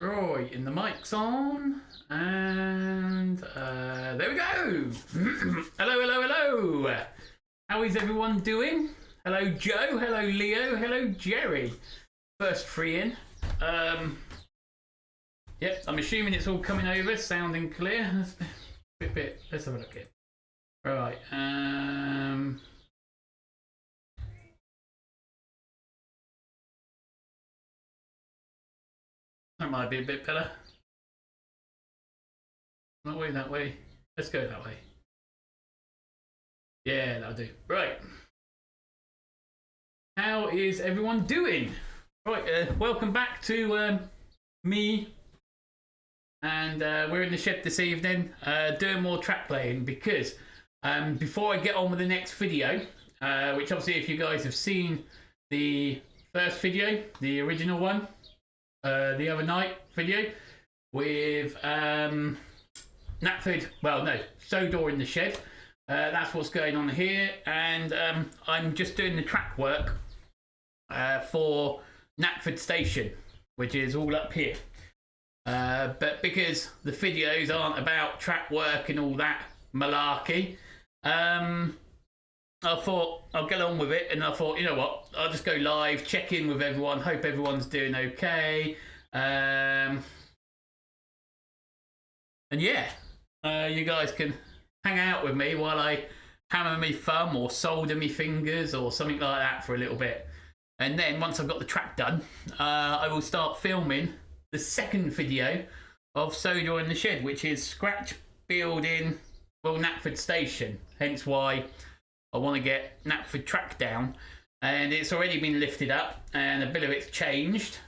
Right, and the mic's on, and there we go. Hello, hello, hello. How is everyone doing? Hello, Joe. Hello, Leo. Hello, Jerry. First free in. Yep, I'm assuming it's all coming over, sounding clear. Let's have a look here. Right. That might be a bit better. That way, that way. Let's go that way. Yeah, that'll do. Right. How is everyone doing? Right, welcome back to me. And we're in the shed this evening doing more track playing because before I get on with the next video, which obviously if you guys have seen the first video, the original one, the other night video with Knapford, well no, Sodor in the shed. That's what's going on here, and I'm just doing the track work for Knapford Station, which is all up here. But because the videos aren't about track work and all that malarkey, I thought I'll get on with it, and I thought, you know what, I'll just go live, check in with everyone, hope everyone's doing okay. And yeah, you guys can hang out with me while I hammer me thumb or solder me fingers or something like that for a little bit. And then once I've got the track done, I will start filming the second video of Sodor in the Shed, which is scratch building, well, Knapford Station. Hence why I want to get Knapford track down. And it's already been lifted up, and a bit of it's changed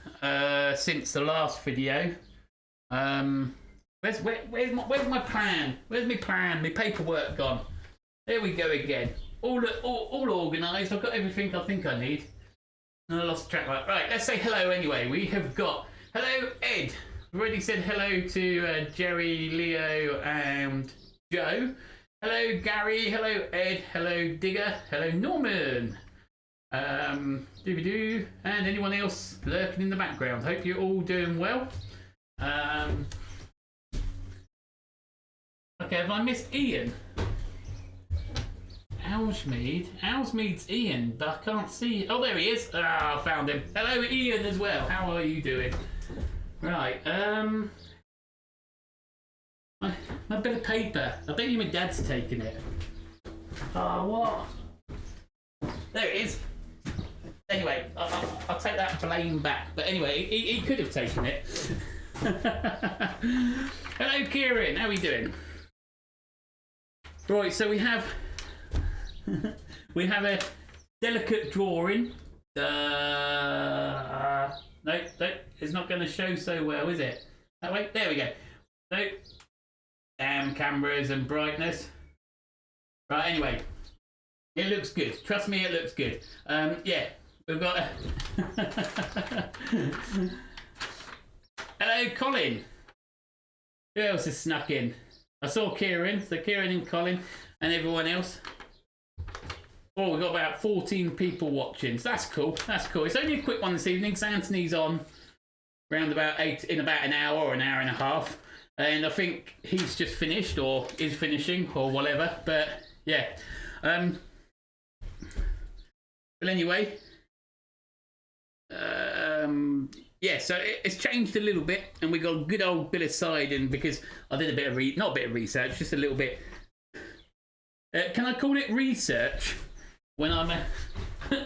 since the last video. Where's my plan? Where's my plan? My paperwork gone. There we go again. All organised. I've got everything I think I need. And I lost track. Right, let's say hello anyway. We have got hello Ed. We've already said hello to Jerry, Leo, and Joe. Hello Gary. Hello Ed. Hello Digger. Hello Norman. Doobie-doo, and anyone else lurking in the background. Hope you're all doing well. Okay, have I missed Ian? Owlsmead's Ian, but I can't see. Oh, there he is. Ah, I found him. Hello, Ian, as well. How are you doing? Right. My bit of paper. I bet you my dad's taken it. Oh, what? There it is. Anyway, I'll take that blame back. But anyway, he could have taken it. Hello, Kieran. How are we doing? Right, so we have a delicate drawing. No, it's not going to show so well, is it? That way. There we go. No, damn cameras and brightness. Right. Anyway, it looks good. Trust me, it looks good. Yeah, we've got. Hello, Colin. Who else has snuck in? I saw Kieran, so Kieran and Colin and everyone else. Oh, we've got about 14 people watching, so that's cool. That's cool. It's only a quick one this evening because Anthony's on around about in about an hour or an hour and a half. And I think he's just finished or is finishing or whatever. But yeah. But anyway. Yeah, so it's changed a little bit, and we got a good old bit of siding because I did a bit of not a bit of research, just a little bit. Can I call it research when I'm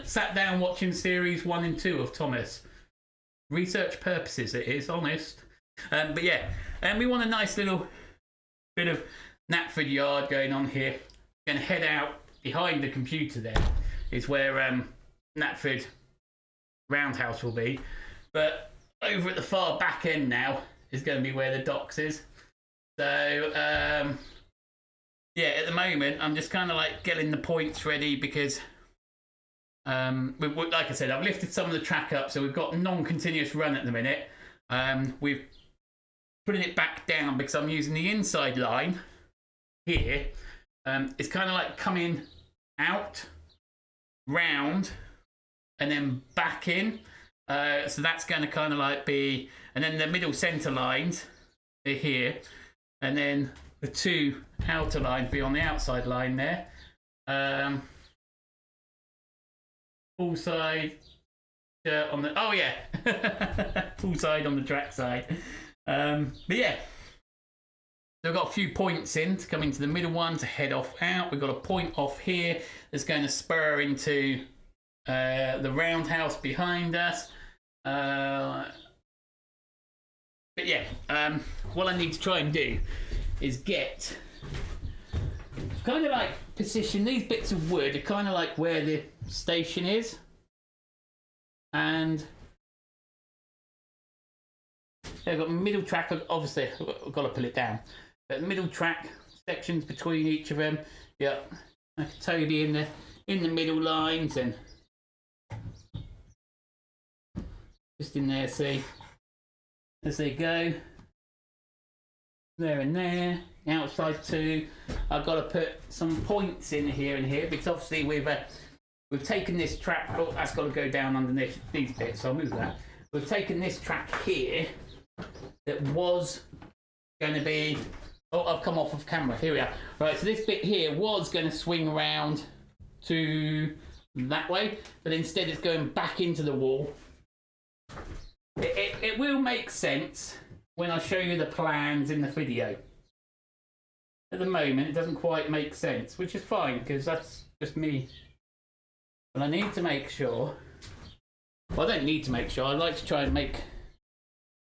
sat down watching series 1 and 2 of Thomas? Research purposes, it is, honest. But yeah, and we want a nice little bit of Knapford yard going on here. Going to head out behind the computer. There is where Knapford Roundhouse will be. But over at the far back end now is going to be where the docks is. So, yeah, at the moment, I'm just kind of like getting the points ready because, like I said, I've lifted some of the track up. So we've got non-continuous run at the minute. We've putting it back down because I'm using the inside line here. It's kind of like coming out, round, and then back in. So that's going to kind of like be, and then the middle center lines are here, and then the two outer lines be on the outside line there. Full side on the, oh yeah, full side on the track side. But yeah, so we've got a few points in to come into the middle one to head off out. We've got a point off here that's going to spur into the roundhouse behind us. But yeah, what I need to try and do is get kind of like position these bits of wood are kind of like where the station is, and I've got middle track. Obviously I've got to pull it down, but middle track sections between each of them. Yeah, I can totally in the middle lines, and just in there, see, as they go there and there. Outside too, I've got to put some points in here and here, because obviously we've taken this track. Oh, that's got to go down underneath these bits, so I'll move that. We've taken this track here that was going to be, oh, I've come off of camera, here we are. Right, so this bit here was going to swing around to that way, but instead it's going back into the wall. It will make sense when I show you the plans in the video. At the moment, it doesn't quite make sense, which is fine, because that's just me. But I need to make sure, well, I don't need to make sure, I'd like to try and make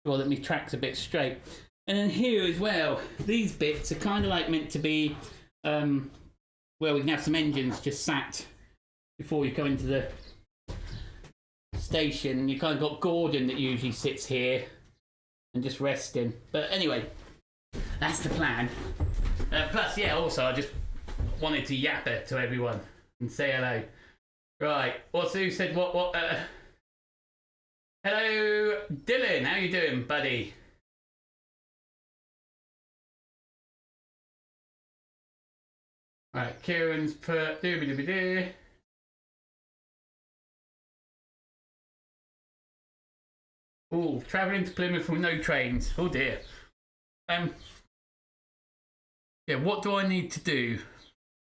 sure that my track's a bit straight. And then here as well, these bits are kind of like meant to be where we can have some engines just sat before you go into the station. You kind of got Gordon that usually sits here and just resting. But anyway, that's the plan. Plus, yeah, also I just wanted to yap it to everyone and say hello. Right, who said what? Hello, Dylan. How you doing, buddy? Right, Kieran's put doobie-doobie-doo. Oh, travelling to Plymouth with no trains. Oh dear. Yeah, what do I need to do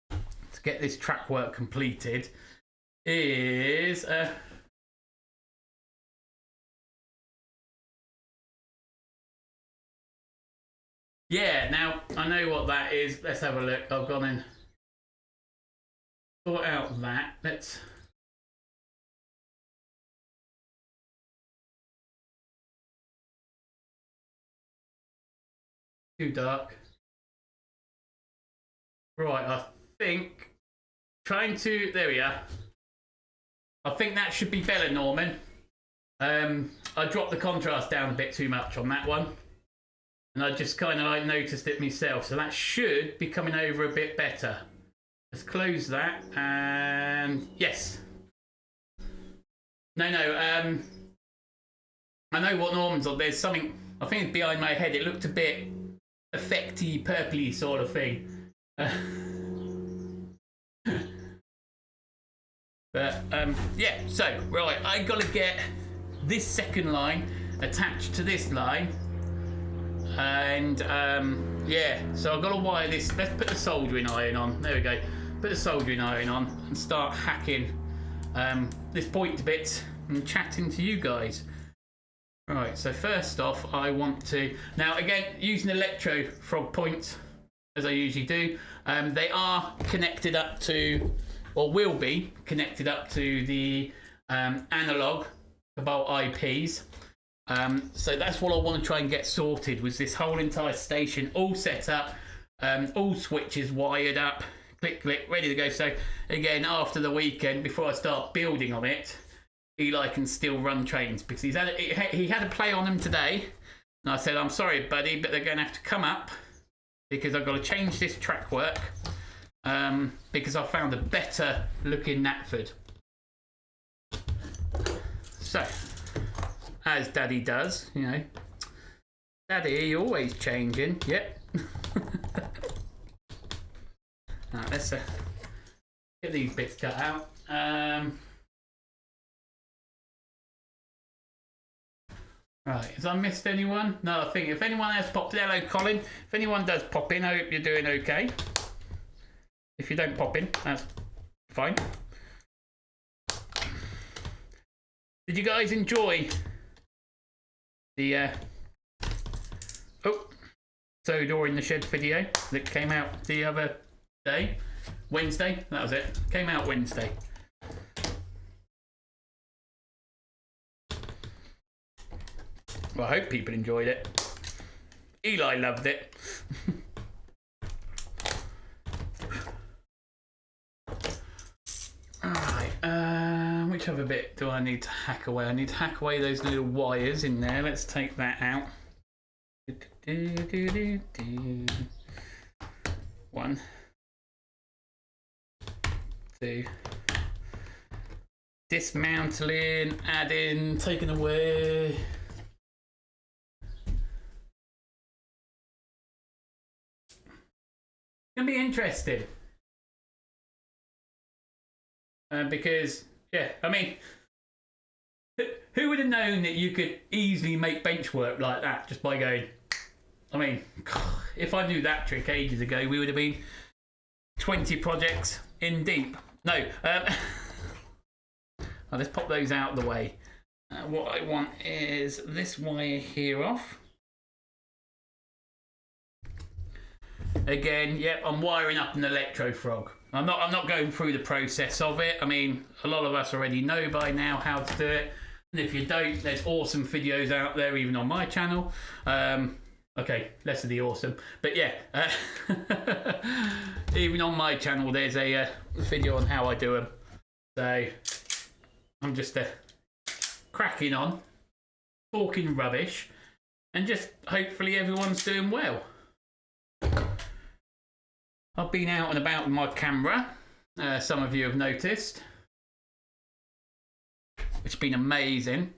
to get this track work completed is yeah, now I know what that is. Let's have a look. I've gone and sort out that. Let's too dark. Right, I think trying to, there we are. I think that should be better, Norman. I dropped the contrast down a bit too much on that one, and I just kind of like noticed it myself, so that should be coming over a bit better. Let's close that, and yes. No, I know what Norman's on. There's something, I think it's behind my head. It looked a bit effecty, purpley sort of thing. But yeah, so right, I gotta get this second line attached to this line, and yeah, so I've got to wire this. Let's put the soldering iron on. There we go. Put the soldering iron on and start hacking this point to bits and chatting to you guys. Right, so first off, I want to, now again, using electro frog points as I usually do. They are connected up to, or will be connected up to the analog about IPs. So that's what I want to try and get sorted, was this whole entire station all set up, all switches wired up, click, click, ready to go. So again, after the weekend, before I start building on it, Eli can still run trains, because he had a play on them today. And I said, I'm sorry, buddy, but they're going to have to come up, because I've got to change this track work, because I found a better looking Knapford. So, as Daddy does, you know. Daddy, always changing. Yep. Right, let's get these bits cut out. Right, has I missed anyone? No, I think if anyone has popped in, hello Colin. If anyone does pop in, I hope you're doing okay. If you don't pop in, that's fine. Did you guys enjoy the Sodor in the Shed video that came out the other day? Wednesday? That was it. Came out Wednesday. Well, I hope people enjoyed it. Eli loved it. Alright, which other bit do I need to hack away? I need to hack away those little wires in there. Let's take that out. 1, 2. Dismantling, adding, taking away. Gonna be interesting. Because, yeah, I mean, who would have known that you could easily make bench work like that just by going, I mean, if I knew that trick ages ago, we would have been 20 projects in deep. No, let's pop those out of the way. What I want is this wire here off. Again, yep, I'm wiring up an electro frog. I'm not going through the process of it. I mean, a lot of us already know by now how to do it. And if you don't, there's awesome videos out there, even on my channel. Okay, less of the awesome. But yeah, even on my channel, there's a video on how I do them. So I'm just cracking on, talking rubbish, and just hopefully everyone's doing well. I've been out and about with my camera, some of you have noticed. It's been amazing.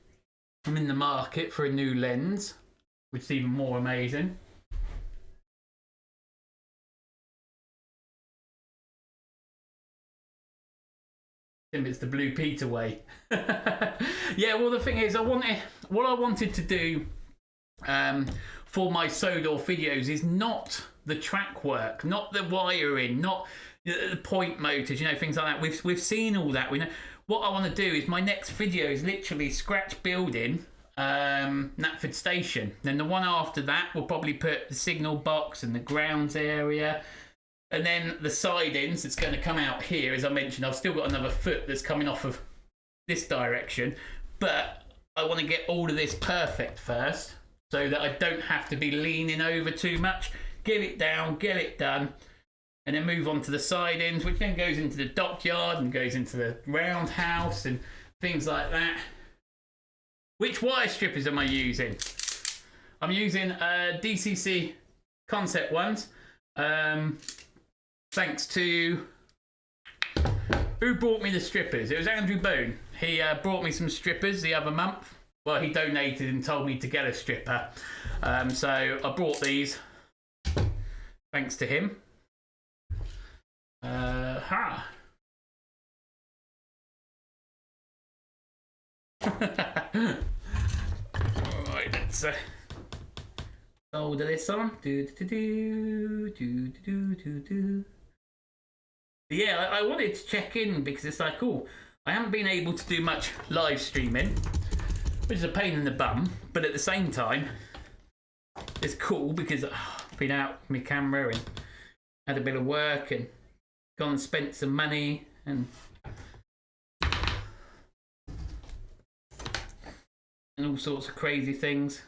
I'm in the market for a new lens, which is even more amazing. It's the Blue Peter way. Yeah, well the thing is, what I wanted to do for my Sodor videos is not the track work, not the wiring, not the point motors, you know, things like that. We've seen all that. We know what I want to do. Is my next video is literally scratch building Knapford station. Then the one after that will probably put the signal box and the grounds area, and then the sidings that's going to come out here. As I mentioned, I've still got another foot that's coming off of this direction, but I want to get all of this perfect first so that I don't have to be leaning over too much. Get it down, get it done, and then move on to the sidings, which then goes into the dockyard and goes into the roundhouse and things like that. Which wire strippers am I using? I'm using DCC Concept ones. Thanks to who brought me the strippers? It was Andrew Bone. He brought me some strippers the other month. Well, he donated and told me to get a stripper. So I brought these. Thanks to him. Right, let's solder this on. Yeah, I wanted to check in because it's like, oh, I haven't been able to do much live streaming, which is a pain in the bum, but at the same time, it's cool because I've been out with my camera and had a bit of work and gone and spent some money and all sorts of crazy things.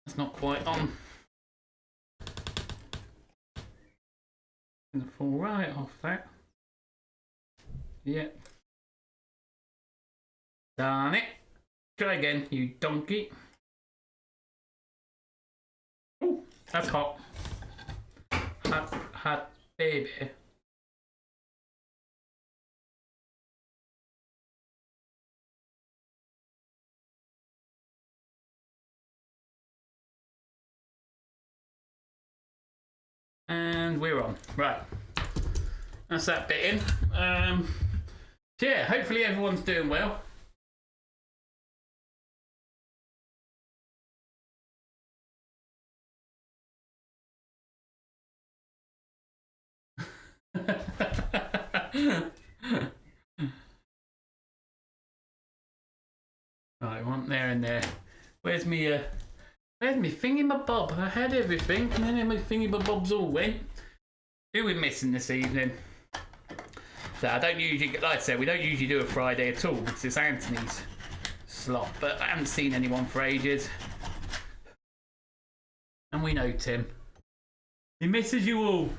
It's not quite on. Gonna fall right off that. Yep. Darn it. Try again, you donkey. Oh, that's hot. Hot, hot baby. we're on. Right. That's that bit in. Yeah, hopefully everyone's doing well. Right, one there and there. Where's me thingy-my-bob? I had everything, and then my thingy-my-bobs all went. Who are we missing this evening? So I don't usually, like I said, we don't usually do a Friday at all because it's Anthony's slot. But I haven't seen anyone for ages, and we know Tim. He misses you all.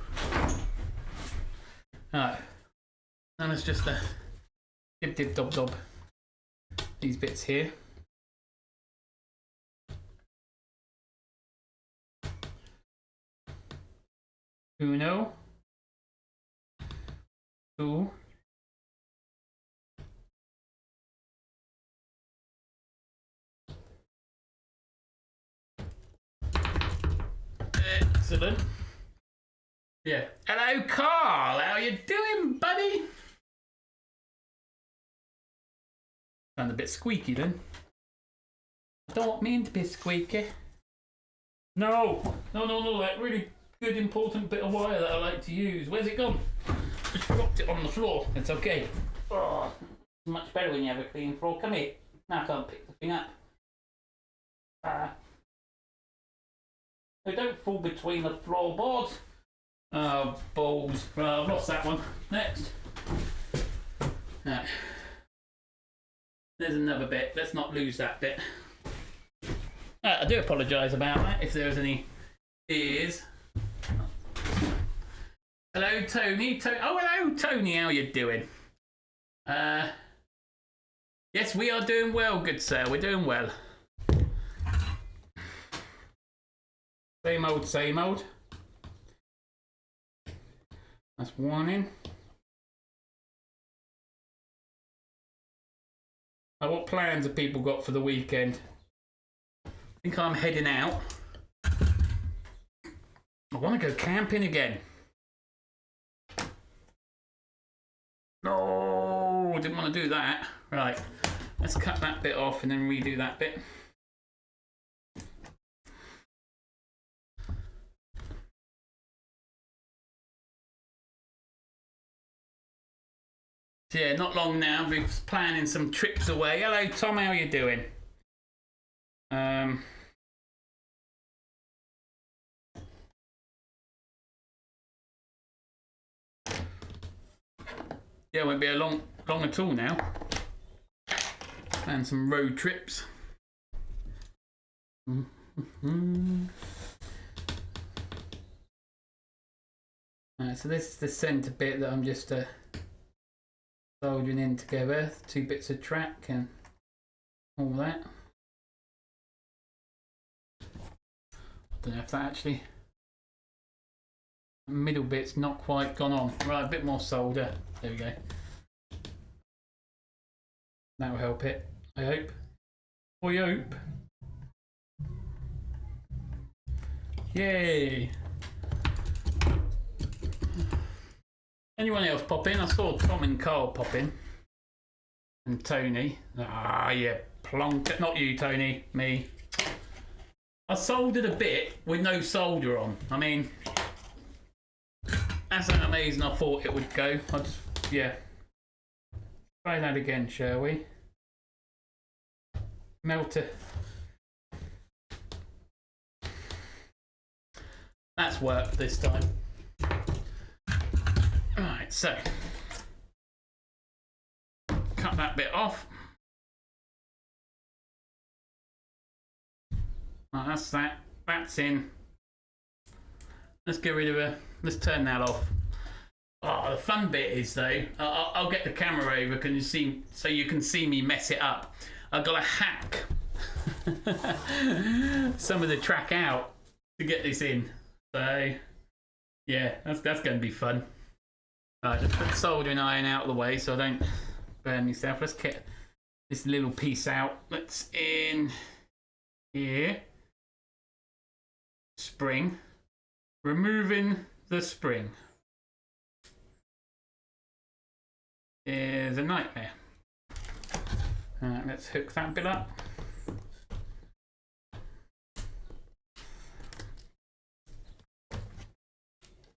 Alright, and it's just a dib-dib-dob-dob. These bits here. Uno. Two. Excellent. Yeah. Hello, Carl. How you doing, buddy? Sound a bit squeaky then. I don't mean to be squeaky. No. That really good, important bit of wire that I like to use. Where's it gone? Just dropped it on the floor. It's okay. Oh, it's much better when you have a clean floor. Come here. Now I can't pick the thing up. They don't fall between the floorboards. Oh, balls. Right, I've lost that one. Next. Right. There's another bit. Let's not lose that bit. I do apologise about that if there's any ears. Hello, Tony. Oh, hello, Tony. How you doing? Yes, we are doing well, good sir. We're doing well. Same old, same old. That's one in. Now, what plans have people got for the weekend? I think I'm heading out. I want to go camping again. No, I didn't want to do that. Right, let's cut that bit off and then redo that bit. So yeah, not long now. We're planning some trips away. Hello, Tom. How are you doing? Yeah, it won't be a long at all now. And some road trips. Alright, so this is the centre bit that I'm just soldering in together. 2 bits of track and all that. I don't know if that actually... middle bit's not quite gone on. Right, a bit more solder. There we go. That will help it, I hope. We hope. Yay! Anyone else pop in? I saw Tom and Carl pop in. And Tony. Ah, yeah, plonk. Not you, Tony. Me. I soldered a bit with no solder on. I mean... that's how amazing I thought it would go. I just, yeah. Try that again, shall we? Melt it. That's worked this time. Alright, so. Cut that bit off. Right, that's that. That's in. Let's get rid of it. Let's turn that off. Oh, the fun bit is though, I'll get the camera over so you can see me mess it up. I've got to hack some of the track out to get this in. So yeah, that's going to be fun. Alright, let's put the soldering iron out of the way so I don't burn myself. Let's get this little piece out. Let's in here. Spring. Removing the spring is a nightmare. Let's hook that bit up.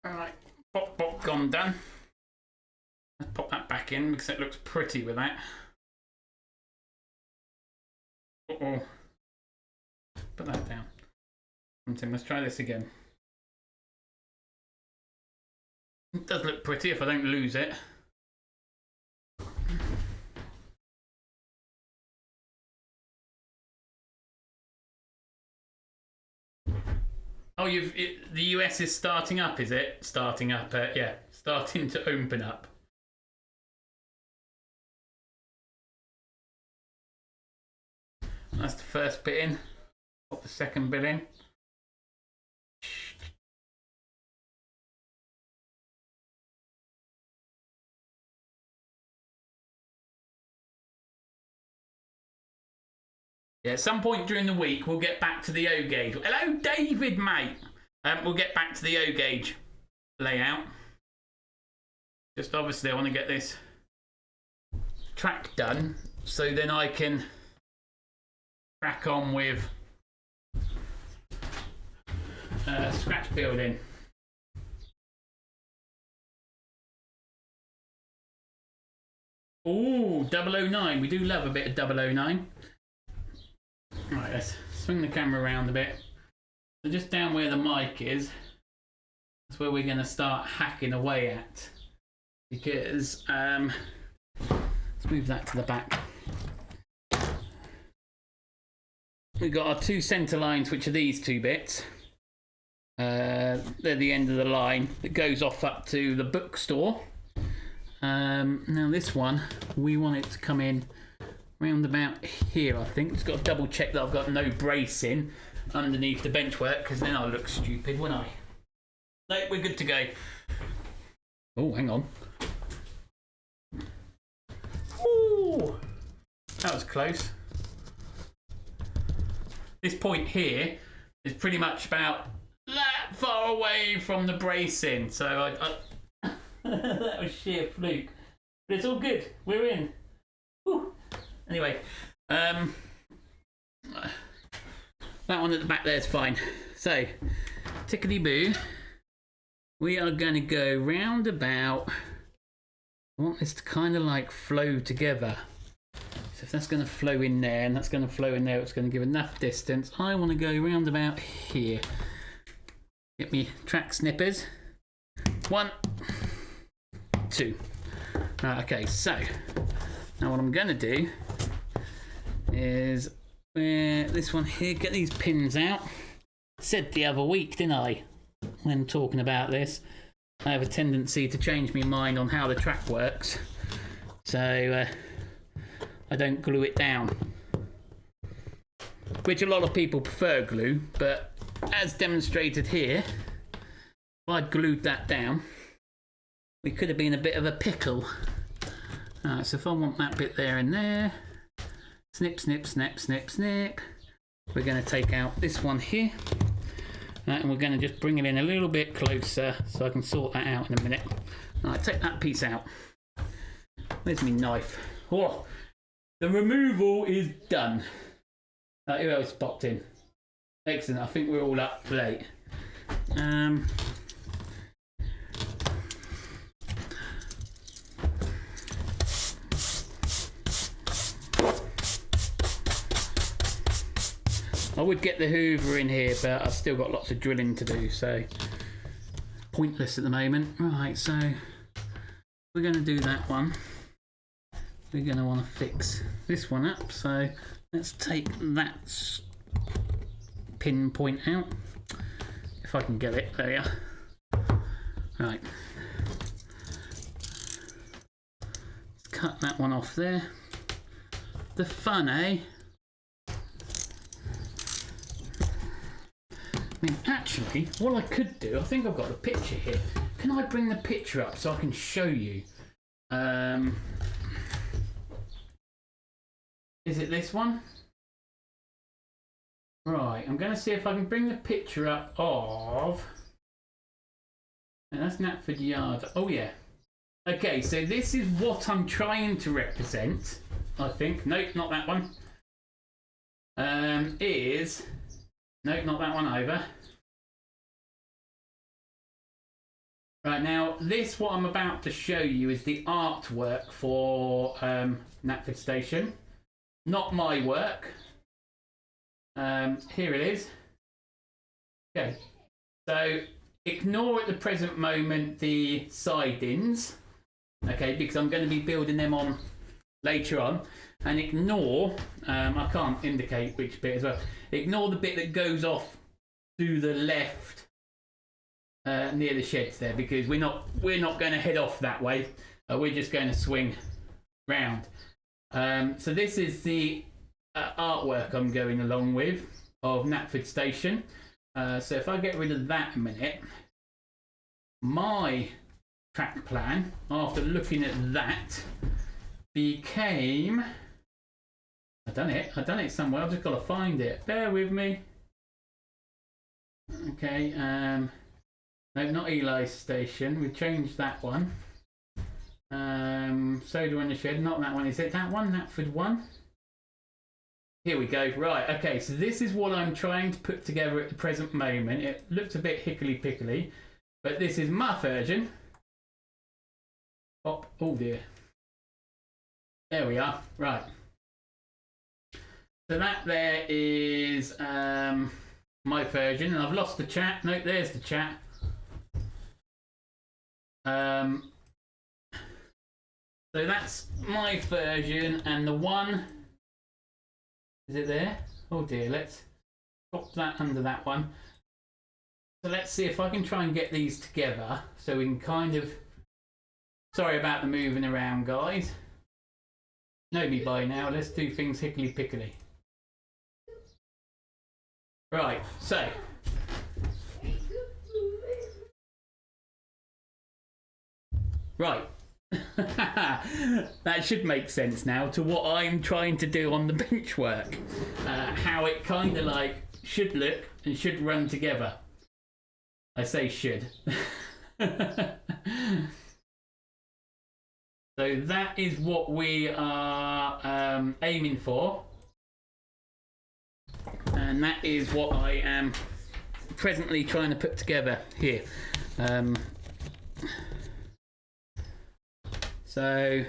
Alright, pop, gone, done. Let's pop that back in because it looks pretty with that. Uh-oh. Put that down. Let's try this again. It does look pretty if I don't lose it. Oh, the US is starting up, is it? Starting up, yeah, starting to open up. That's the first bit in. Pop the second bit in. Yeah, at some point during the week, we'll get back to the O gauge. Hello, David, mate. We'll get back to the O gauge layout. Just obviously, I want to get this track done so then I can crack on with scratch building. Ooh, 009. We do love a bit of 009. Right, let's swing the camera around a bit. So just down where the mic is, that's where we're going to start hacking away at. Because, let's move that to the back. We've got our two centre lines, which are these two bits. They're the end of the line that goes off up to the bookstore. Now this one, we want it to come in round about here, I think. Just got to double check that I've got no bracing underneath the bench work, because then I'll look stupid, won't I? No, we're good to go. Oh, hang on. Ooh, that was close. This point here is pretty much about that far away from the bracing, so I that was sheer fluke. But it's all good. We're in. Whew. Anyway, that one at the back there is fine. So, tickety-boo. We are going to go round about. I want this to kind of like flow together. So if that's going to flow in there and that's going to flow in there, it's going to give enough distance. I want to go round about here. Get me track snippers. 1, 2. Right, okay, so now what I'm going to do is this one here, get these pins out. Said the other week, didn't I, when talking about this, I have a tendency to change my mind on how the track works, so I don't glue it down, which a lot of people prefer glue, but as demonstrated here, if I'd glued that down, we could have been a bit of a pickle. So if I want that bit there and there, snip, snip, snip, snip, snip. We're going to take out this one here. And we're going to just bring it in a little bit closer so I can sort that out in a minute. Right, take that piece out. Where's my knife? Oh, the removal is done. Who else popped in? Excellent, I think we're all up to date. I would get the Hoover in here, but I've still got lots of drilling to do, so pointless at the moment. Right, so we're going to do that one. We're going to want to fix this one up, so let's take that pin point out. If I can get it, there we are. Right. Let's cut that one off there. The fun, eh? I mean, actually, what I could do, I think I've got the picture here. Can I bring the picture up so I can show you? Is it this one? Right, I'm going to see if I can bring the picture up of... And that's Knapford Yard. Oh yeah. Okay, so this is what I'm trying to represent, I think. Nope, not that one. Nope, not that one either. Right, now this, what I'm about to show you, is the artwork for Knapford Station. Not my work. Here it is. Okay, so ignore at the present moment the sidings, okay, because I'm going to be building them on later on. And ignore, I can't indicate which bit as well, ignore the bit that goes off to the left near the sheds there, because we're not going to head off that way. We're just going to swing round. So this is the artwork I'm going along with of Knapford Station. So if I get rid of that a minute, my track plan, after looking at that, became... I've done it somewhere, I've just got to find it. Bear with me. Okay, no, not Eli's Station, we changed that one. Sodor in the Shed, not that one, is it that one? Knapford 1? Here we go. Right, okay, so this is what I'm trying to put together at the present moment. It looks a bit hickly-pickly, but this is my version. Oh dear. There we are. Right. So that there is my version, and I've lost the chat. No, there's the chat. So that's my version, and the one... Is it there? Oh dear, let's pop that under that one. So let's see if I can try and get these together so we can kind of... Sorry about the moving around, guys. Know me by now, let's do things hickly-pickly. Right, so... Right. That should make sense now to what I'm trying to do on the bench work. How it kind of like should look and should run together. I say should. So that is what we are aiming for. And that is what I am presently trying to put together here. So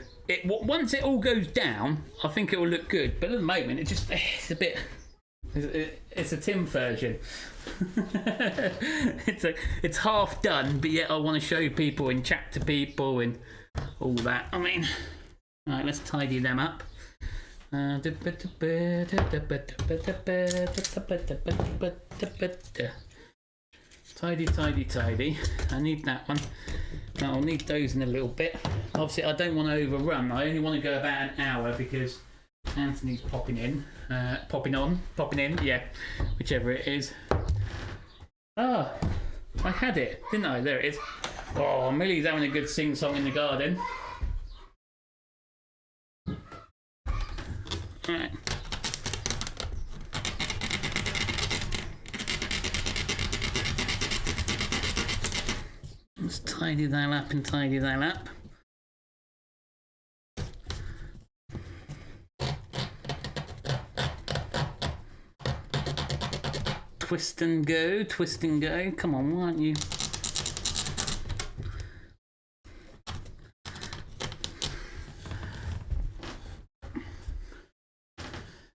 once it all goes down, I think it will look good. But at the moment, it's a bit. It's a Tim version. It's half done, but yet I want to show people and chat to people and all that. I mean, all right, let's tidy them up. Tidy. I need that one. I'll need those in a little bit. Obviously, I don't want to overrun. I only want to go about an hour because Anthony's popping in. Popping in, yeah, whichever it is. Oh, I had it, didn't I? There it is. Oh, Millie's having a good sing-song in the garden. Right. Let's tidy that up and tidy that up. Twist and go, twist and go. Come on, why aren't you?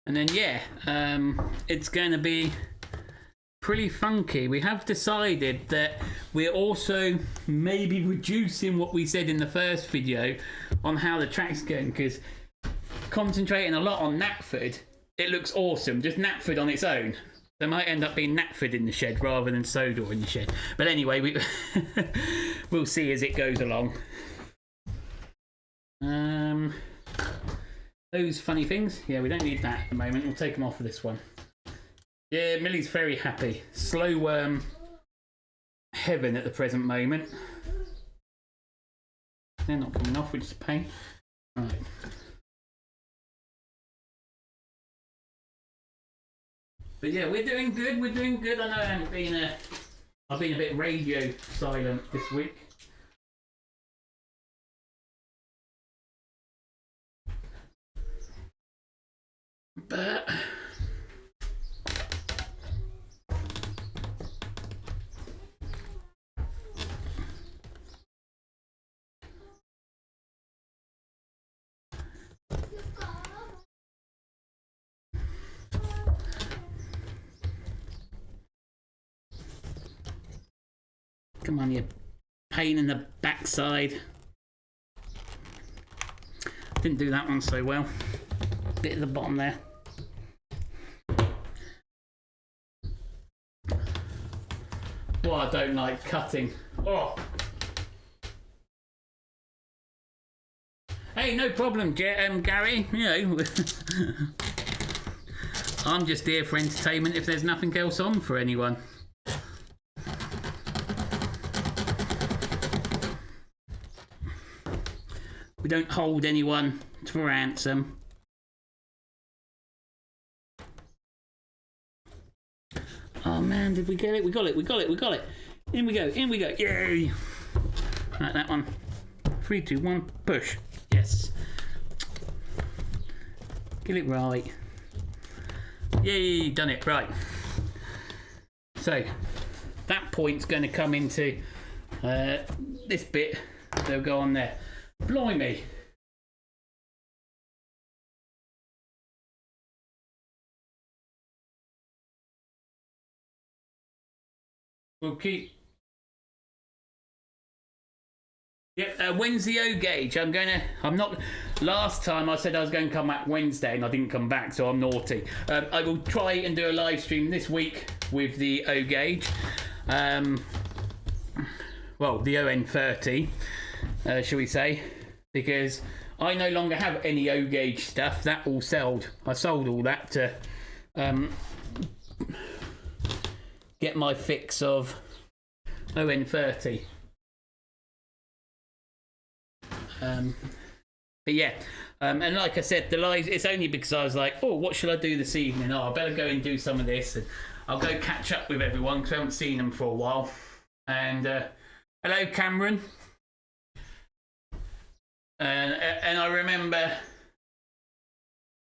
And then yeah, it's going to be pretty funky. We have decided that we're also maybe reducing what we said in the first video on how the track's going, because concentrating a lot on Knapford, it looks awesome, just Knapford on its own. There might end up being Knapford in the shed rather than Sodor in the shed. But anyway, we'll see as it goes along. Those funny things, yeah, we don't need that at the moment. We'll take them off of this one. Yeah, Millie's very happy. Slow heaven at the present moment. They're not coming off, which is a pain. Right. But yeah, we're doing good. I know I haven't been I've been a bit radio silent this week. But come on, you pain in the backside. Didn't do that one so well. Bit at the bottom there. Well, I don't like cutting. Oh. Hey, no problem, Gary. You know, I'm just here for entertainment if there's nothing else on for anyone. We don't hold anyone to ransom. Oh man, did we get it? We got it, we got it, we got it. In we go, in we go. Yay! Right, that one. 3, 2, 1, push. Yes. Get it right. Yay, done it. Right. So, that point's going to come into this bit. They'll go on there. Blimey. We'll keep. Yep, when's the O gauge? I'm not. Last time I said I was going to come back Wednesday and I didn't come back, so I'm naughty. I will try and do a live stream this week with the O gauge. Well, the ON30, shall we say? Because I no longer have any O gauge stuff. That all sold. I sold all that to get my fix of ON30. But yeah, and like I said, the live, it's only because I was like, oh, what should I do this evening? Oh, I better go and do some of this, and I'll go catch up with everyone because I haven't seen them for a while. And hello, Cameron. And I remember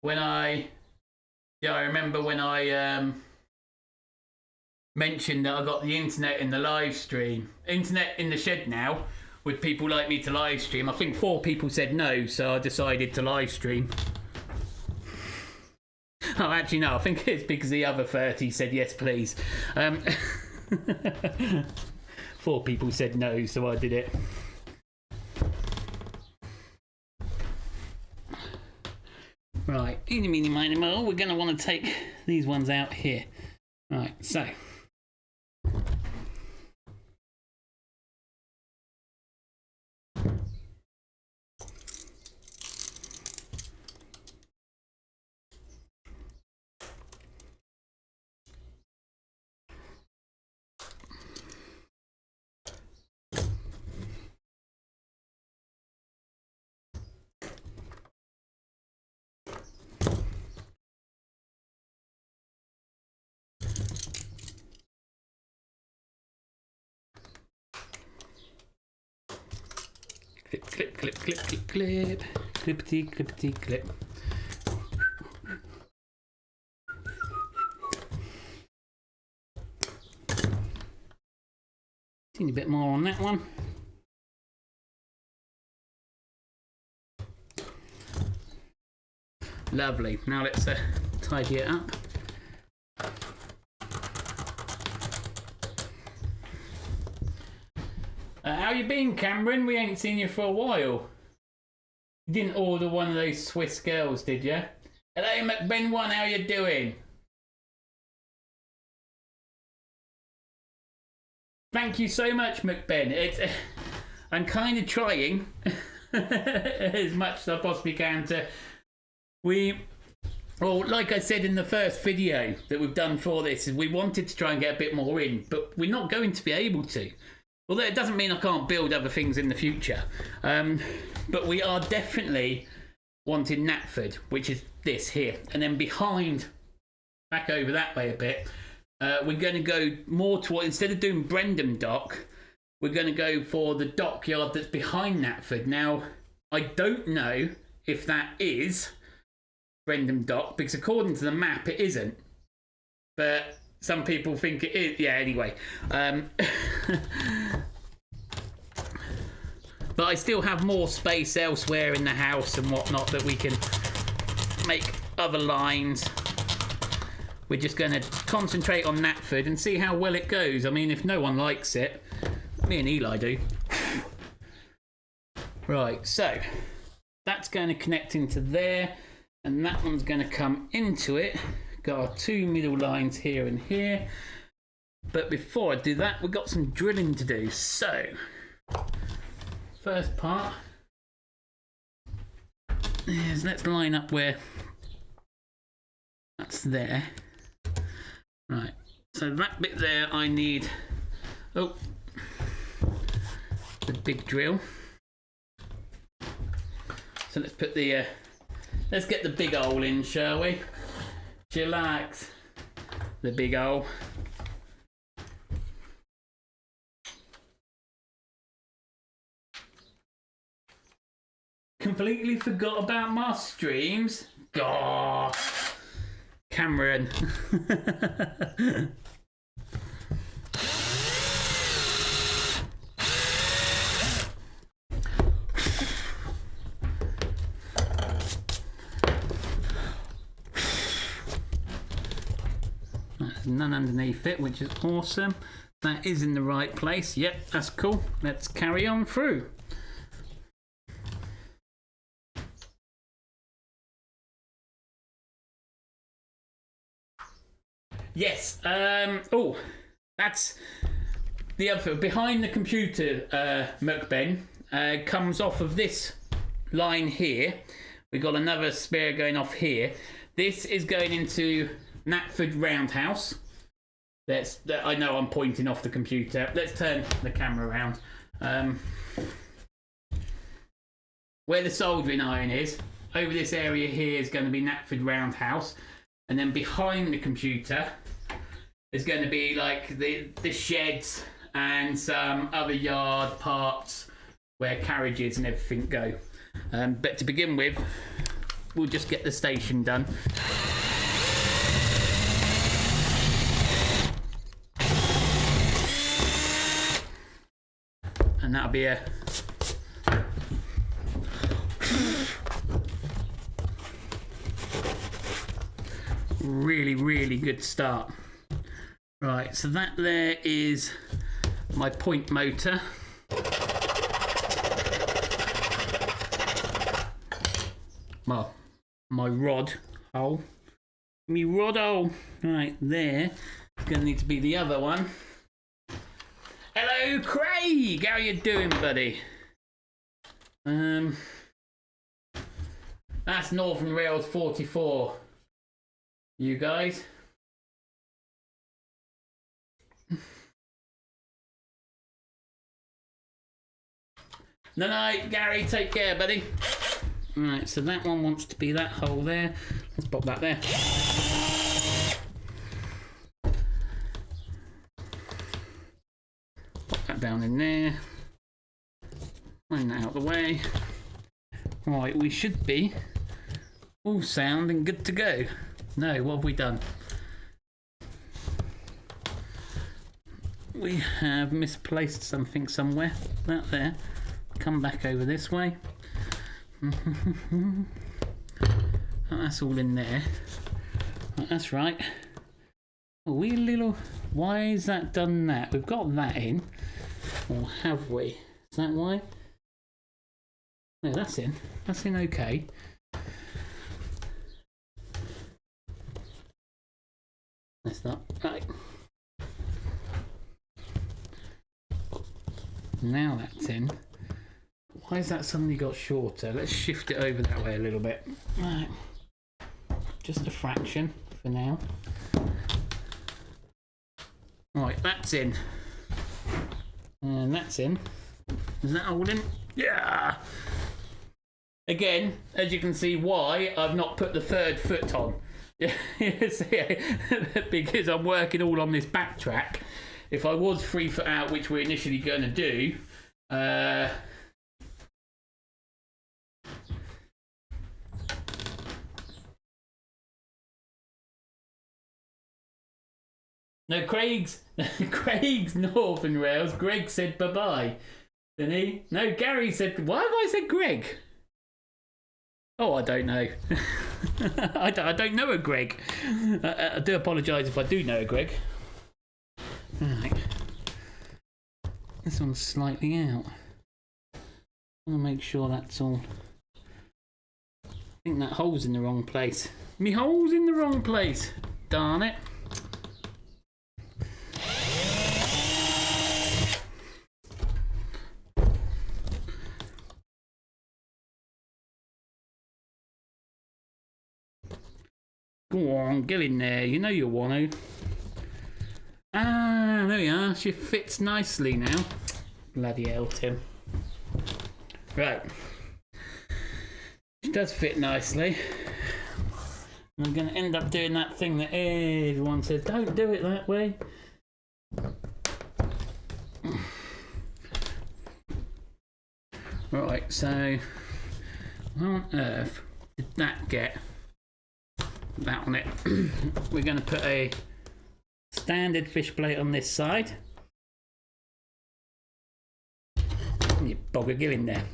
when I mentioned that I got the internet in the live stream, internet in the shed now. Would people like me to live stream? I think 4 people said no, so I decided to live stream. Oh, actually, no, I think it's because the other 30 said yes, please. 4 people said no, so I did it. Right, eeny, meeny, miny, moe, we're going to want to take these ones out here. Right, so. Clip, clip, clip, clip, clip, clippity, clippity, clip. Teeny bit more on that one. Lovely. Now let's tidy it up. How you been, Cameron? We ain't seen you for a while. You didn't order one of those Swiss girls, did you? Hello, McBen1, how you doing? Thank you so much, McBen. I'm kind of trying as much as I possibly can to... Well, like I said in the first video that we've done for this, is we wanted to try and get a bit more in, but we're not going to be able to. Although it doesn't mean I can't build other things in the future. But we are definitely wanting Knapford, which is this here. And then behind, back over that way a bit, we're going to go more toward, instead of doing Brendam Dock, we're going to go for the dockyard that's behind Knapford. Now, I don't know if that is Brendam Dock, because according to the map, it isn't. But some people think it is. Yeah, anyway. But I still have more space elsewhere in the house and whatnot that we can make other lines. We're just going to concentrate on Knapford and see how well it goes. I mean, if no one likes it, me and Eli do. Right, so that's going to connect into there, and that one's going to come into it. Got our two middle lines here and here. But before I do that, we've got some drilling to do. So, first part is, let's line up where that's there. Right, so that bit there I need, the big drill. So let's put the, let's get the big hole in, shall we? Chillax. The big hole. Completely forgot about my streams. God. Cameron. There's none underneath it, which is awesome. That is in the right place. Yep, that's cool. Let's carry on through. Yes. Oh, that's the other behind the computer. Mukben comes off of this line here. We got another spare going off here. This is going into Knapford Roundhouse. I know I'm pointing off the computer. Let's turn the camera around. Where the soldering iron is, over this area here is going to be Knapford Roundhouse, and then behind the computer is going to be like the sheds and some other yard parts where carriages and everything go. But to begin with, we'll just get the station done. And that'll be a really, really good start. Right, so that there is my point motor. Well, my rod hole. Me rod hole. Right, there. It's going to need to be the other one. Hello, Craig! How you doing, buddy? That's Northern Rails 44. You guys? Night, Gary. Take care, buddy. Right, so that one wants to be that hole there. Let's pop that there. Pop that down in there. Line that out of the way. Right, we should be all sound and good to go. No, what have we done? We have misplaced something somewhere. That there. Come back over this way. That's all in there. That's right. A wee little. Why is that done that? We've got that in. Or have we? Is that why? No, that's in. That's in okay. That's not right. Now that's in. Why has that suddenly got shorter? Let's shift it over that way a little bit. Right. Just a fraction for now. Right, that's in. And that's in. Is that all in? Yeah! Again, as you can see why I've not put the third foot on. Yeah, because I'm working all on this backtrack. If I was 3 foot out, which we're initially going to do, no, Craig's Northern Rails. Greg said bye-bye, didn't he? No, Gary said, why have I said Greg? Oh, I don't know. I don't know a Greg. I do apologise if I do know a Greg. Right. This one's slightly out. I want to make sure that's all. I think that hole's in the wrong place. Me hole's in the wrong place. Darn it. Go on, get in there. You know you want to. Ah, there we are. She fits nicely now. Bloody hell, Tim. Right. She does fit nicely. I'm going to end up doing that thing that everyone says, don't do it that way. Right, so how on earth did that get that on it? We're going to put a standard fish plate on this side. You bogger, get in there.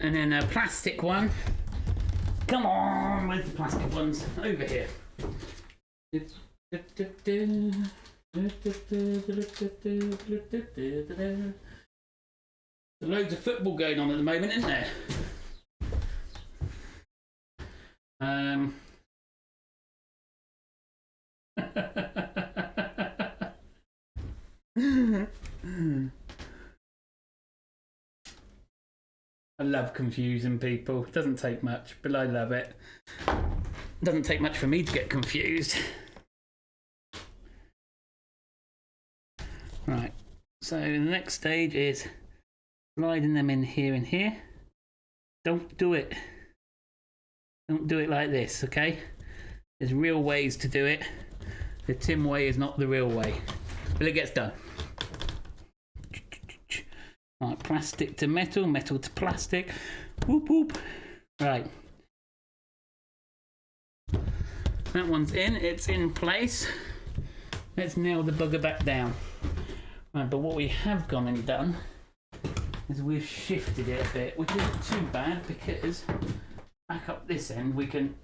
And then a plastic one. Come on, where's the plastic ones? Over here. There's loads of football going on at the moment, isn't there? I love confusing people. It doesn't take much, but I love it. It doesn't take much for me to get confused. Right, so the next stage is sliding them in here and here. Don't do it. Don't do it like this, okay? There's real ways to do it. The Tim way is not the real way, but it gets done. Right, plastic to metal, metal to plastic. Whoop whoop. Right. That one's in, it's in place. Let's nail the bugger back down. Right, but what we have gone and done is we've shifted it a bit, which isn't too bad because back up this end we can.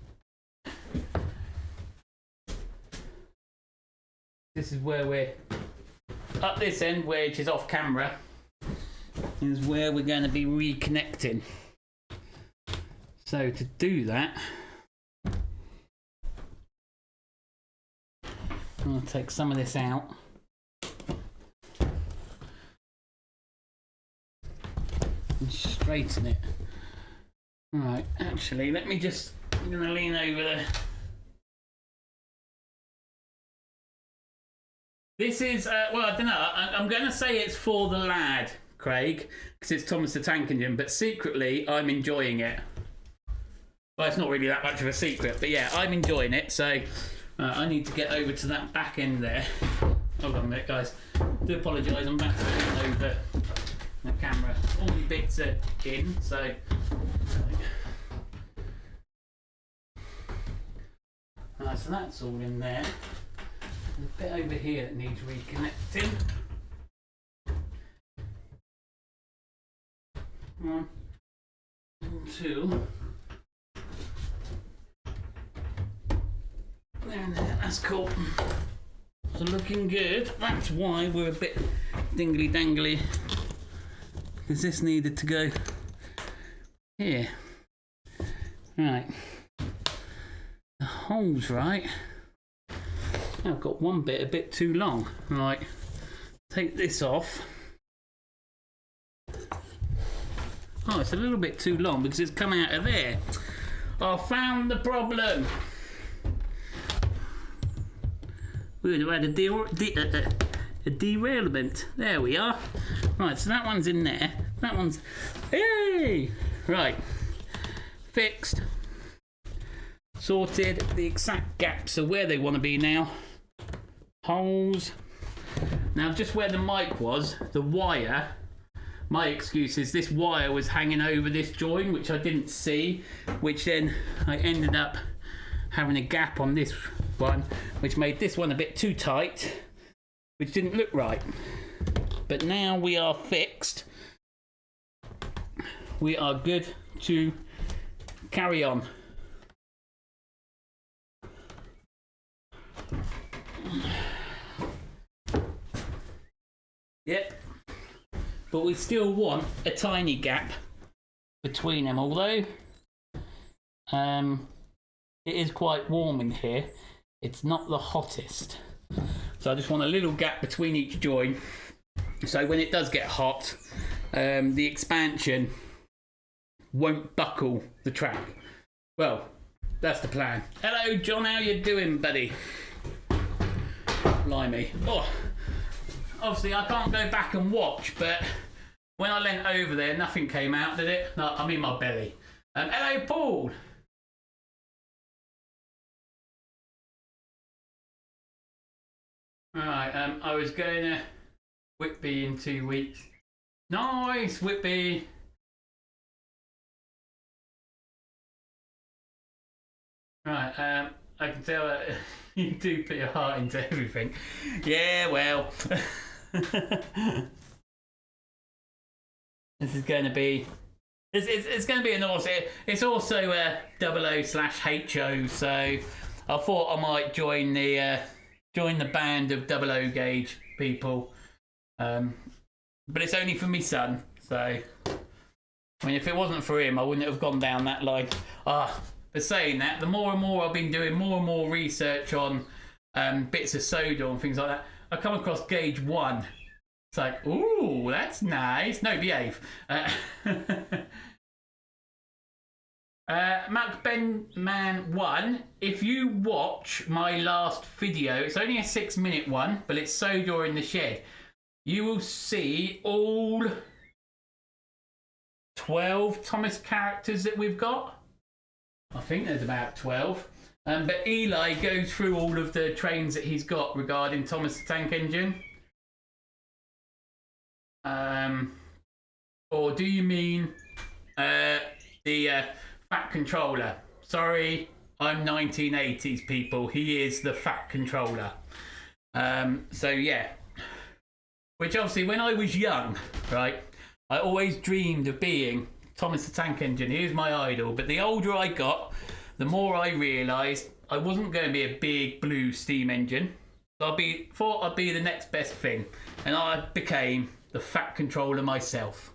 This is where we're up this end, which is off camera, is where we're going to be reconnecting. So to do that, I'm going to take some of this out. And straighten it. Right, actually, let me just, I'm going to lean over there. This is, well, I don't know, I'm going to say it's for the lad, Craig, because it's Thomas the Tank Engine, but secretly, I'm enjoying it. Well, it's not really that much of a secret, but yeah, I'm enjoying it, so I need to get over to that back end there. Hold on a minute, guys. I do apologise, I'm back to lean over the camera. All the bits are in, so. Right, so that's all in there. There's a bit over here that needs reconnecting. One, two. There and there, that's cool. So looking good. That's why we're a bit dingly dangly. Because this needed to go here. Right. The hole's right. I've got one bit a bit too long. Right. Take this off. Oh, it's a little bit too long because it's coming out of there. I found the problem. We would have had a derailment. There we are. Right, so that one's in there. That one's... Hey! Right. Fixed. Sorted. The exact gaps are where they want to be now. Holes. Now, just where the mic was, the wire... My excuse is this wire was hanging over this joint, which I didn't see, which then I ended up having a gap on this one, which made this one a bit too tight, which didn't look right. But now we are fixed. We are good to carry on. Yep. But we still want a tiny gap between them, although it is quite warm in here. It's not the hottest. So I just want a little gap between each joint. So when it does get hot, the expansion won't buckle the track. Well, that's the plan. Hello, John, how you doing, buddy? Blimey. Oh. Obviously, I can't go back and watch, but when I leant over there, nothing came out, did it? No, I'm in my belly. Hello, Paul. Right, I was going to Whitby in 2 weeks. Nice, Whitby. Right, I can tell that you do put your heart into everything. Yeah, well. This is going to be... It's going to be an awesome... It's also a 00/HO, so I thought I might join the band of 00 gauge people. But it's only for me son, so... I mean, if it wasn't for him, I wouldn't have gone down that line. For saying that, the more and more I've been doing more and more research on bits of Sodor and things like that, I come across gauge 1. It's like, ooh, that's nice. No, behave. Mac Ben Man 1, if you watch my last video, it's only a 6-minute one, but it's Sodor in the shed. You will see all 12 Thomas characters that we've got. I think there's about 12. But Eli goes through all of the trains that he's got regarding Thomas the Tank Engine. Or do you mean the Fat Controller? Sorry, I'm 1980s people. He is the Fat Controller. So yeah. Which obviously when I was young, right, I always dreamed of being Thomas the Tank Engine. He was my idol. But the older I got, the more I realised I wasn't going to be a big blue steam engine. So thought I'd be the next best thing. And I became the Fat Controller myself.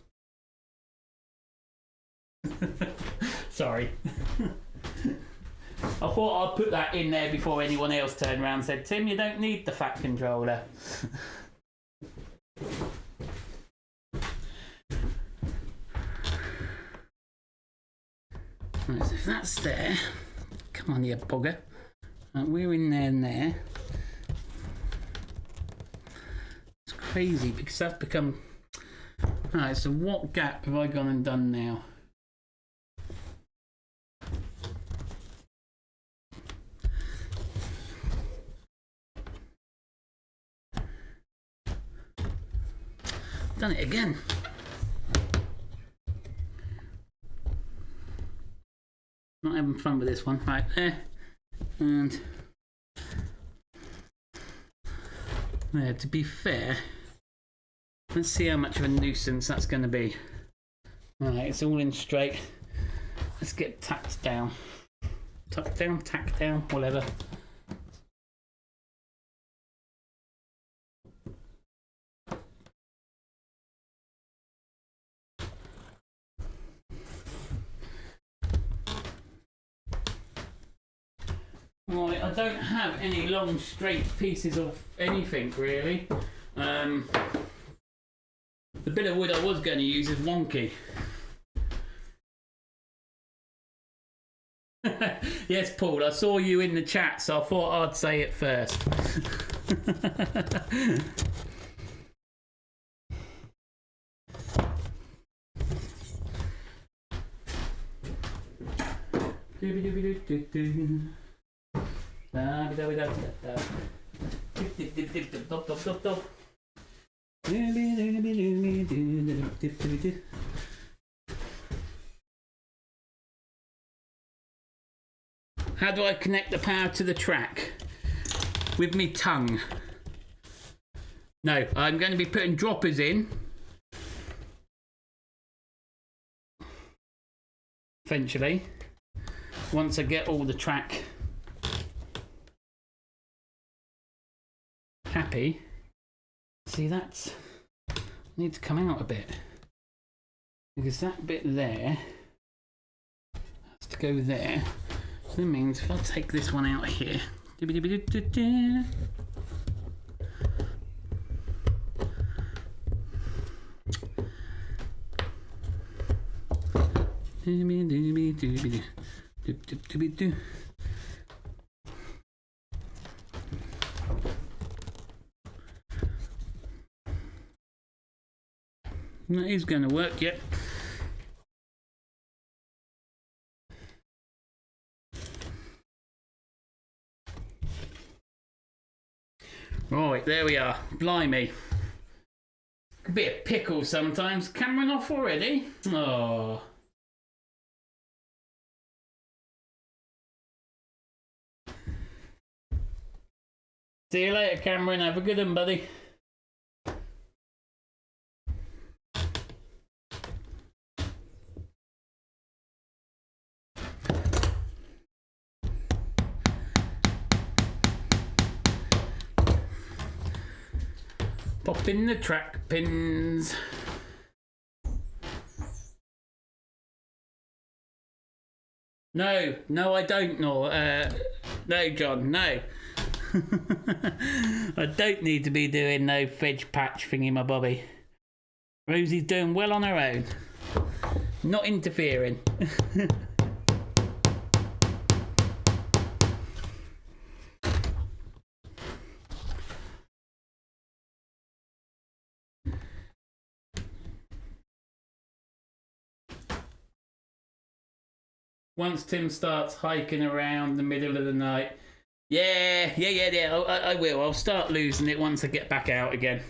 Sorry. I thought I'd put that in there before anyone else turned around and said, Tim, you don't need the Fat Controller. Right, so if that's there, come on, you bugger. We're in there and there. It's crazy because that's become... Right, so what gap have I gone and done now? Done it again. Not having fun with this one. Right there. And there, to be fair, let's see how much of a nuisance that's going to be. Right, it's all in straight. Let's get tacked down. Tucked down, tacked down, whatever. Right, I don't have any long straight pieces of anything really. The bit of wood I was going to use is wonky. Yes, Paul, I saw you in the chat, so I thought I'd say it first. How do I connect the power to the track? With me tongue. No, I'm going to be putting droppers in. Eventually. Once I get all the track happy. See, that's... need to come out a bit. Because that bit there has to go there. So that means if I take this one out here. That is going to work, yep. Right, there we are. Blimey. A bit of pickle sometimes. Camera off already? Oh. See you later, Cameron. Have a good one, buddy. Pop in the track pins. No, I don't know. No, John, no. I don't need to be doing no fedge patch thingy, my bobby. Rosie's doing well on her own. Not interfering. Once Tim starts hiking around the middle of the night, yeah, I will. I'll start losing it once I get back out again.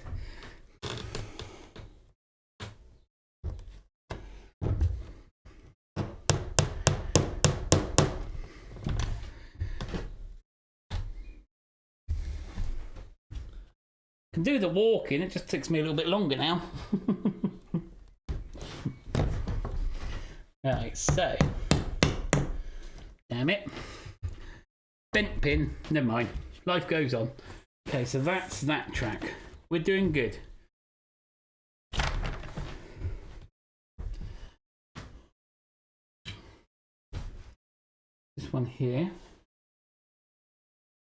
Can do the walking, it just takes me a little bit longer now. Right, so... damn it. Bent pin, never mind. Life goes on. Okay, so that's that track. We're doing good. This one here.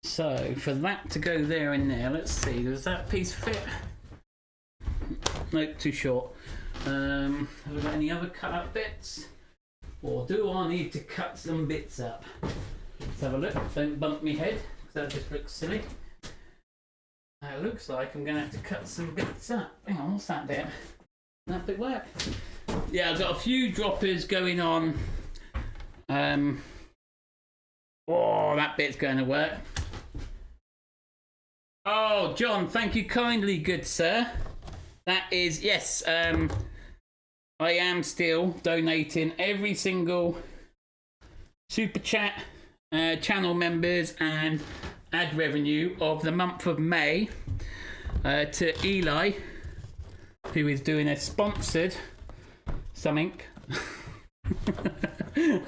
So, for that to go there and there, let's see, does that piece fit? Nope, too short. Have we got any other cut up bits? Or do I need to cut some bits up? Let's have a look. Don't bump me head, because that just looks silly. It looks like I'm going to have to cut some bits up. Hang on, what's that bit? That bit work? Yeah, I've got a few droppers going on. Oh, that bit's going to work. Oh, John, thank you kindly, good sir. That is, yes, I am still donating every single super chat, channel members and ad revenue of the month of May to Eli, who is doing a sponsored something.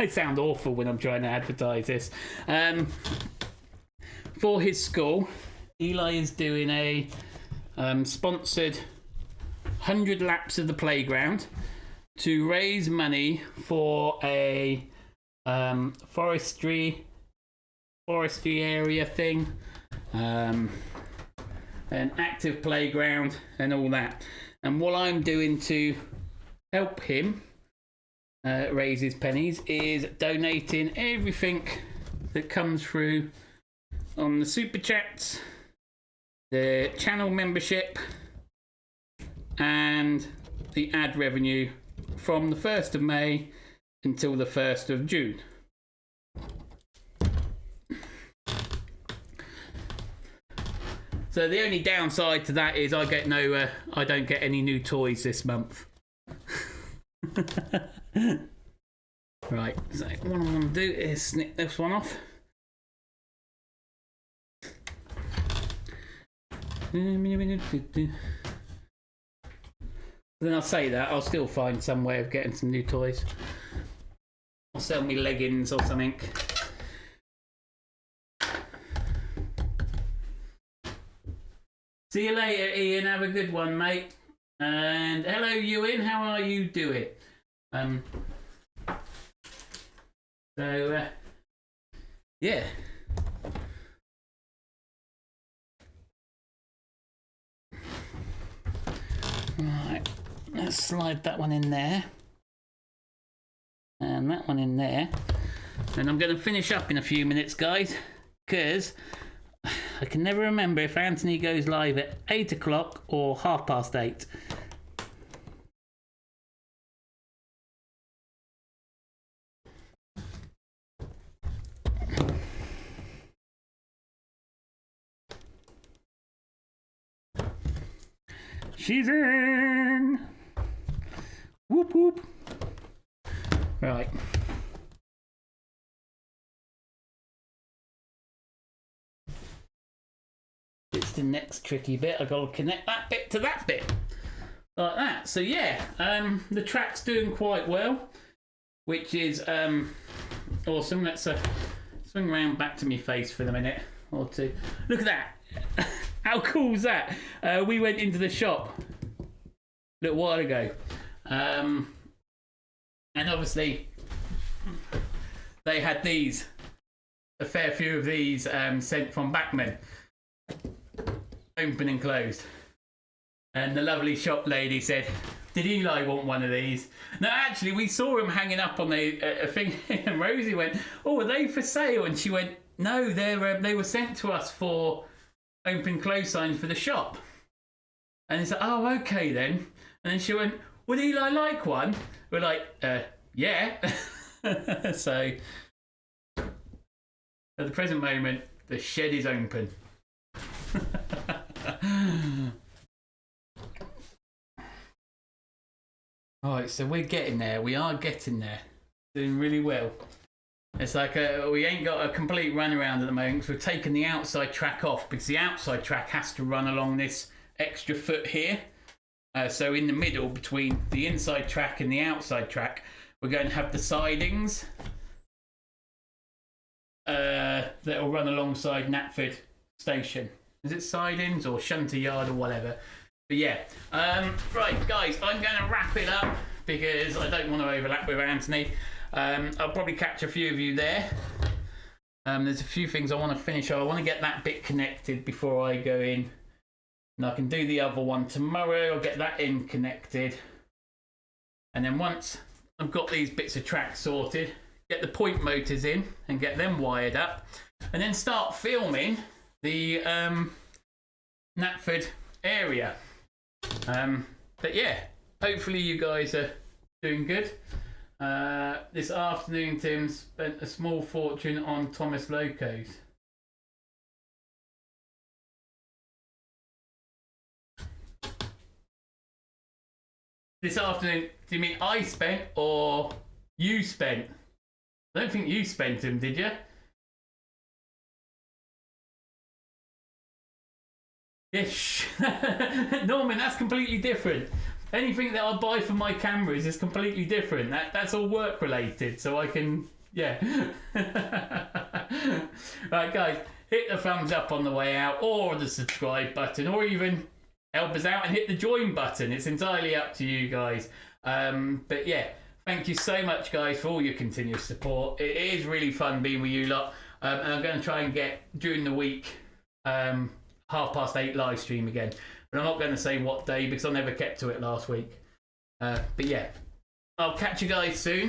I sound awful when I'm trying to advertise this. For his school, Eli is doing a sponsored 100 laps of the playground to raise money for a forestry area thing, an active playground and all that. And what I'm doing to help him raise his pennies is donating everything that comes through on the super chats, the channel membership and the ad revenue from the 1st of May until the 1st of June. So the only downside to that is I don't get any new toys this month. Right, so what I'm going to do is snip this one off. Then I'll say that I'll still find some way of getting some new toys. I'll sell me leggings or something. See you later, Ian. Have a good one, mate. And hello, Ewan. How are you doing? Yeah. Right, let's slide that one in there. And that one in there. And I'm going to finish up in a few minutes, guys, because I can never remember if Anthony goes live at 8 o'clock or 8:30. She's in! Whoop whoop. Right. It's the next tricky bit. I've got to connect that bit to that bit. Like that. So yeah, the track's doing quite well, which is awesome. Let's swing around back to my face for a minute or two. Look at that. How cool is that? We went into the shop a little while ago. And obviously they had these, a fair few of these sent from Backman, open and closed. And the lovely shop lady said, did Eli want one of these? No, actually we saw him hanging up on a thing and Rosie went, oh, are they for sale? And she went, no, they were sent to us for open close signs for the shop. And he said, oh, okay then. And then she went, would Eli like one? We're like, yeah. So at the present moment, the shed is open. Alright, so we're getting there. We are getting there. Doing really well. It's like we ain't got a complete run around at the moment because we've taken the outside track off because the outside track has to run along this extra foot here. So in the middle between the inside track and the outside track, we're going to have the sidings that will run alongside Knapford station. Is it sidings or shunter yard or whatever? But yeah, right guys, I'm going to wrap it up because I don't want to overlap with Anthony. I'll probably catch a few of you there. There's a few things I want to finish. I want to get that bit connected before I go in. And I can do the other one tomorrow. I'll get that in connected. And then once I've got these bits of track sorted, get the point motors in and get them wired up. And then start filming the Knapford area. But yeah, hopefully you guys are doing good. This afternoon, Tim spent a small fortune on Thomas Locos. This afternoon, do you mean I spent or you spent? I don't think you spent them, did you? Yes. Norman, that's completely different. Anything that I buy for my cameras is completely different. That's all work related, so I can, yeah. Right, guys, hit the thumbs up on the way out, or the subscribe button, or even help us out and hit the join button. It's entirely up to you guys. But yeah, thank you so much, guys, for all your continuous support. It is really fun being with you lot, and I'm going to try and get during the week 8:30 live stream again. But I'm not going to say what day because I never kept to it last week. But yeah, I'll catch you guys soon.